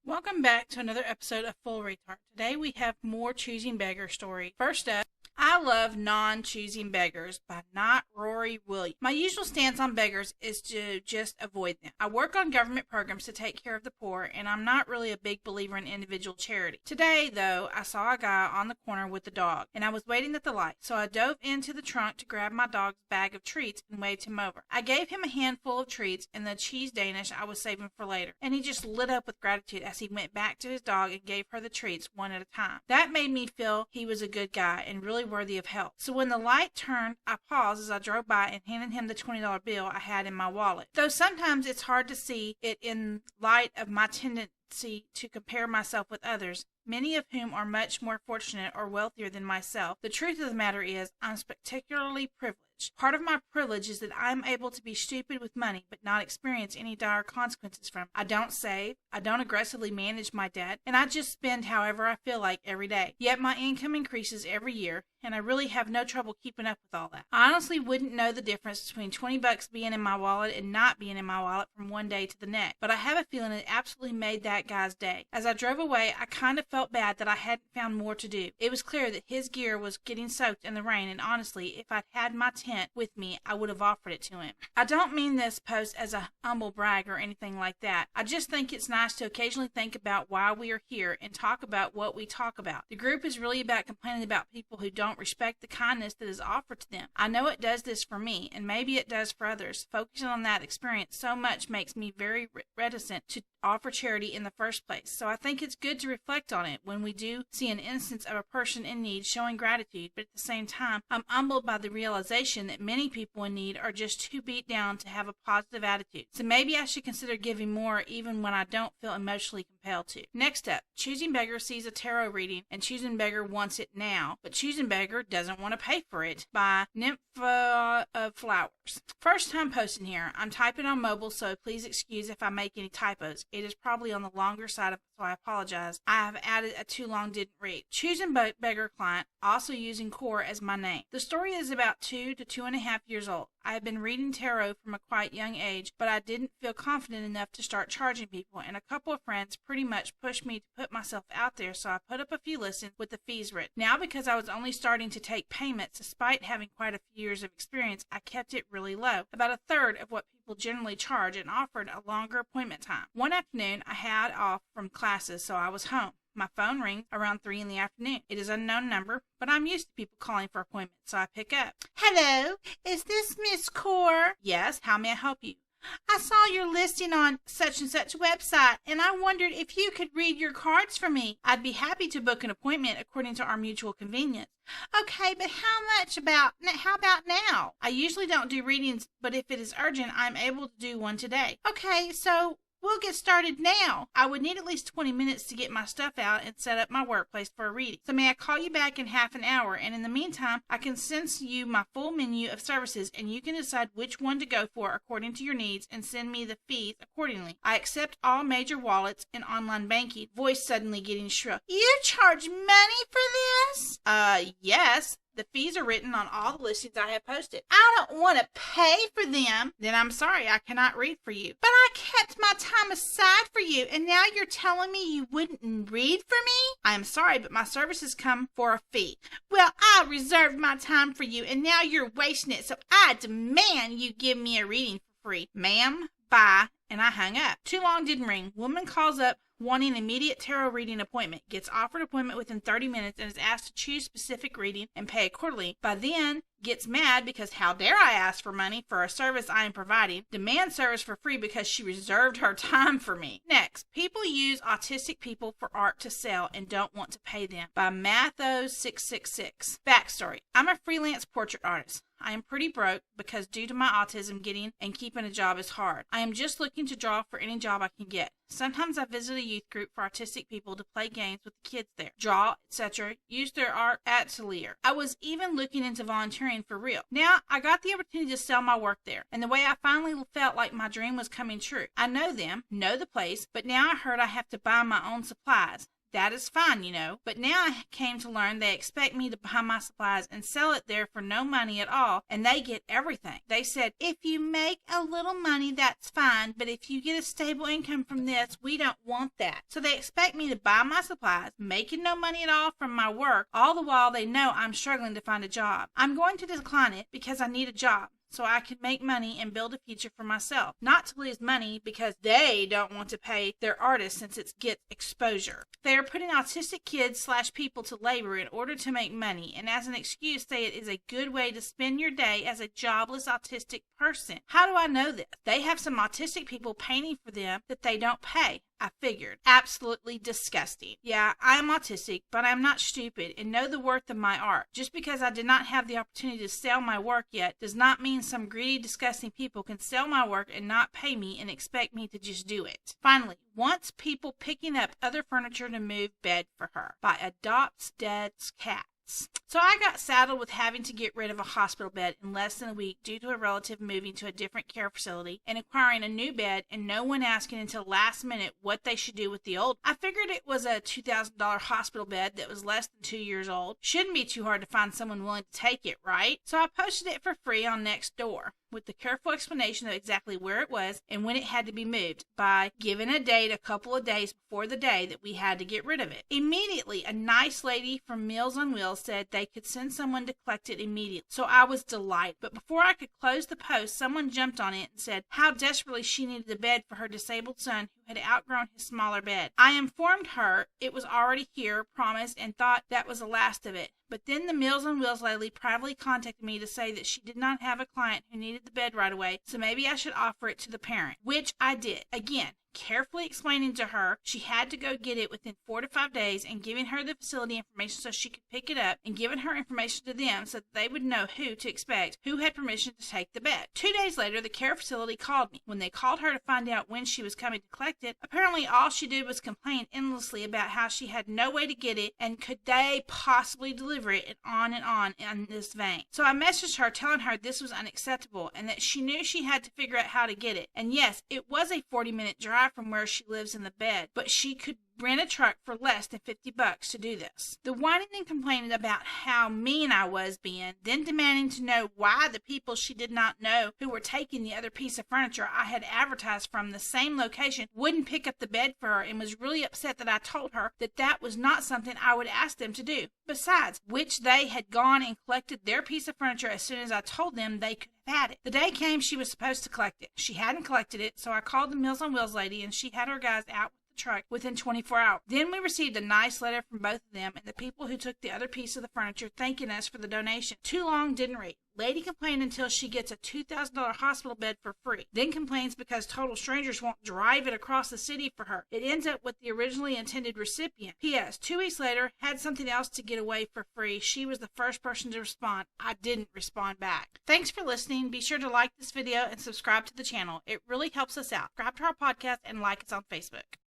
Welcome back to another episode of Full Retard. Today we have more Choosing Beggar story. First up, I Love Non-Choosing Beggars by Not Rory Williams. My usual stance on beggars is to just avoid them. I work on government programs to take care of the poor, and I'm not really a big believer in individual charity. Today, though, I saw a guy on the corner with a dog, and I was waiting at the light, so I dove into the trunk to grab my dog's bag of treats and waved him over. I gave him a handful of treats and the cheese Danish I was saving for later, and he just lit up with gratitude as he went back to his dog and gave her the treats one at a time. That made me feel he was a good guy and really worthy of help. So when the light turned, I paused as I drove by and handed him the $20 bill I had in my wallet. Though sometimes it's hard to see it in light of my tendency to compare myself with others, many of whom are much more fortunate or wealthier than myself, the truth of the matter is I'm spectacularly privileged. Part of my privilege is that I'm able to be stupid with money but not experience any dire consequences from it. I don't save, I don't aggressively manage my debt, and I just spend however I feel like every day. Yet my income increases every year, and I really have no trouble keeping up with all that. I honestly wouldn't know the difference between $20 being in my wallet and not being in my wallet from one day to the next, but I have a feeling it absolutely made that guy's day. As I drove away, I kind of felt bad that I hadn't found more to do. It was clear that his gear was getting soaked in the rain, and honestly, if I'd had my tent with me, I would have offered it to him. I don't mean this post as a humble brag or anything like that. I just think it's nice to occasionally think about why we are here and talk about what we talk about. The group is really about complaining about people who don't respect the kindness that is offered to them. I know it does this for me, and maybe it does for others. Focusing on that experience so much makes me very reticent to offer charity in the first place. So I think it's good to reflect on it when we do see an instance of a person in need showing gratitude, but at the same time, I'm humbled by the realization that many people in need are just too beat down to have a positive attitude. So maybe I should consider giving more even when I don't feel emotionally compelled to. Next up, Choosing Beggar sees a tarot reading and Choosing Beggar wants it now, but Choosing Beggar doesn't want to pay for it by Nympha of Flowers. First time posting here. I'm typing on mobile, so please excuse if I make any typos. It is probably on the longer side of it, so I apologize. I have added a too long didn't read. Choosing Beggar client, also using Core as my name. The story is about 2 to 2.5 years old. I have been reading tarot from a quite young age, but I didn't feel confident enough to start charging people, and a couple of friends pretty much pushed me to put myself out there, so I put up a few listings with the fees written. Now, because I was only starting to take payments, despite having quite a few years of experience, I kept it really low, about a third of what people generally charge, and offered a longer appointment time. One afternoon, I had off from classes, so I was home. My phone rings around 3 in the afternoon. It is an unknown number, but I'm used to people calling for appointments, so I pick up. Hello, is this Miss Core? Yes, how may I help you? I saw your listing on such and such website, and I wondered if you could read your cards for me. I'd be happy to book an appointment according to our mutual convenience. Okay, but how about now? I usually don't do readings, but if it is urgent, I'm able to do one today. Okay, so we'll get started now. I would need at least 20 minutes to get my stuff out and set up my workplace for a reading. So may I call you back in half an hour? And in the meantime, I can send you my full menu of services, and you can decide which one to go for according to your needs and send me the fees accordingly. I accept all major wallets and online banking. Voice suddenly getting shrill. You charge money for this? Yes. The fees are written on all the listings I have posted. I don't want to pay for them. Then I'm sorry, I cannot read for you. But I kept my time aside for you, and now you're telling me you wouldn't read for me? I am sorry, but my services come for a fee. Well, I reserved my time for you, and now you're wasting it, so I demand you give me a reading for free. Ma'am, bye. And I hung up. Too long didn't ring. Woman calls up wanting immediate tarot reading appointment, gets offered appointment within 30 minutes, and is asked to choose specific reading and pay accordingly. By then, gets mad because how dare I ask for money for a service I am providing, demands service for free because she reserved her time for me. Next, people use autistic people for art to sell and don't want to pay them. By Matho666. Backstory. I'm a freelance portrait artist. I am pretty broke because due to my autism, getting and keeping a job is hard. I am just looking to draw for any job I can get. Sometimes I visit a youth group for autistic people to play games with the kids there, draw, etc., use their art atelier. I was even looking into volunteering for real. Now, I got the opportunity to sell my work there, and the way I finally felt like my dream was coming true. I know them, know the place, but now I heard I have to buy my own supplies. That is fine, but now I came to learn they expect me to buy my supplies and sell it there for no money at all, and they get everything. They said, if you make a little money, that's fine, but if you get a stable income from this, we don't want that. So they expect me to buy my supplies, making no money at all from my work, all the while they know I'm struggling to find a job. I'm going to decline it because I need a job, so I can make money and build a future for myself. Not to lose money because they don't want to pay their artists since it gets exposure. They are putting autistic kids/people to labor in order to make money, and as an excuse say it is a good way to spend your day as a jobless autistic person. How do I know this? They have some autistic people painting for them that they don't pay. I figured. Absolutely disgusting. Yeah, I am autistic, but I'm not stupid and know the worth of my art. Just because I did not have the opportunity to sell my work yet does not mean some greedy, disgusting people can sell my work and not pay me and expect me to just do it. Finally, wants people picking up other furniture to move bed for her by Adopts Dead's Cat. So I got saddled with having to get rid of a hospital bed in less than a week due to a relative moving to a different care facility and acquiring a new bed and no one asking until last minute what they should do with the old. I figured it was a $2,000 hospital bed that was less than 2 years old. Shouldn't be too hard to find someone willing to take it, right? So I posted it for free on Nextdoor with the careful explanation of exactly where it was and when it had to be moved by giving a date a couple of days before the day that we had to get rid of it. Immediately, a nice lady from Meals on Wheels said they could send someone to collect it immediately. So I was delighted. But before I could close the post, someone jumped on it and said how desperately she needed a bed for her disabled son who had outgrown his smaller bed. I informed her it was already here, promised, and thought that was the last of it. But then the Meals on Wheels lady privately contacted me to say that she did not have a client who needed the bed right away, so maybe I should offer it to the parent, which I did. Again, carefully explaining to her she had to go get it within 4 to 5 days and giving her the facility information so she could pick it up and giving her information to them so that they would know who to expect, who had permission to take the bed. 2 days later, the care facility called me. When they called her to find out when she was coming to collect it, apparently all she did was complain endlessly about how she had no way to get it and could they possibly deliver it, and on in this vein. So I messaged her telling her this was unacceptable and that she knew she had to figure out how to get it. And yes, it was a 40-minute drive from where she lives in the bed, but she could rent a truck for less than $50 to do this. The whining and complaining about how mean I was being, then demanding to know why the people she did not know who were taking the other piece of furniture I had advertised from the same location wouldn't pick up the bed for her and was really upset that I told her that that was not something I would ask them to do. Besides which, they had gone and collected their piece of furniture as soon as I told them they could have had it. The day came she was supposed to collect it. She hadn't collected it, so I called the Meals on Wheels lady and she had her guys out truck within 24 hours. Then we received a nice letter from both of them and the people who took the other piece of the furniture thanking us for the donation. Too long, didn't read. Lady complained until she gets a $2,000 hospital bed for free. Then complains because total strangers won't drive it across the city for her. It ends up with the originally intended recipient. P.S. 2 weeks later, had something else to get away for free. She was the first person to respond. I didn't respond back. Thanks for listening. Be sure to like this video and subscribe to the channel. It really helps us out. Subscribe to our podcast and like us on Facebook.